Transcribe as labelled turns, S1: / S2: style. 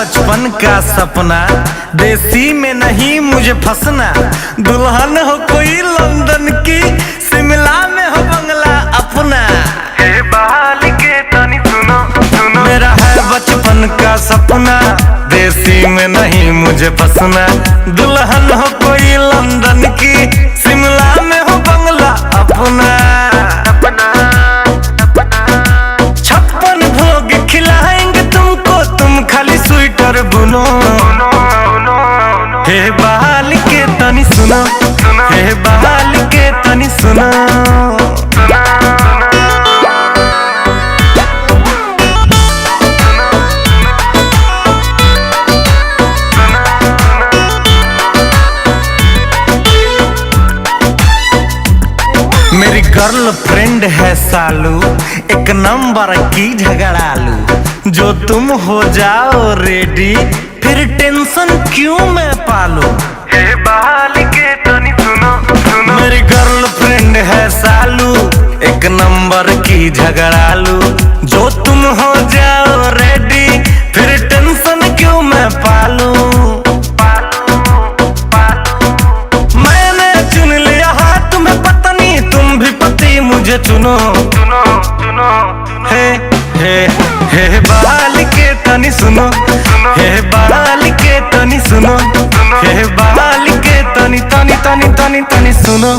S1: बचपन का सपना, देसी में नहीं मुझे फंसना। दुल्हन हो कोई लंदन की, शिमला में हो बंगला अपना।
S2: हे बहाल के तनी सुनो सुनो,
S1: मेरा है बचपन का सपना, देसी में नहीं मुझे फंसना। दुल्हन हो कोई लंदन की, शिमला में हो बंगला अपना। 56 भोग खिलाएंगे तुमको, तुम खाली स्वेटर बुनो। हे बहाल के तनी सुनो, हे बहाल के तनी सुनो। मेरी गर्लफ्रेंड है सालू, एक नंबर की झगड़ालू। जो तुम हो जाओ रेडी, फिर टेंशन क्यों मैं पालू।
S2: हे बहाल के तनी सुनो सुनो,
S1: मेरी गर्लफ्रेंड है सालू, एक नंबर की झगड़ालू। जो तुम हो जाओ रेडी, फिर टेंशन क्यों मैं पालू। मैंने चुन लिया है तुम्हें पत्नी, तुम भी पति मुझे चुनो।
S2: सुनो सुनो,
S1: हे हे हे बहाल के तनी सुनो, हे बहाल के तनी सुनो, हे बहाल के तनी तनी तनी तनी तनी सुनो।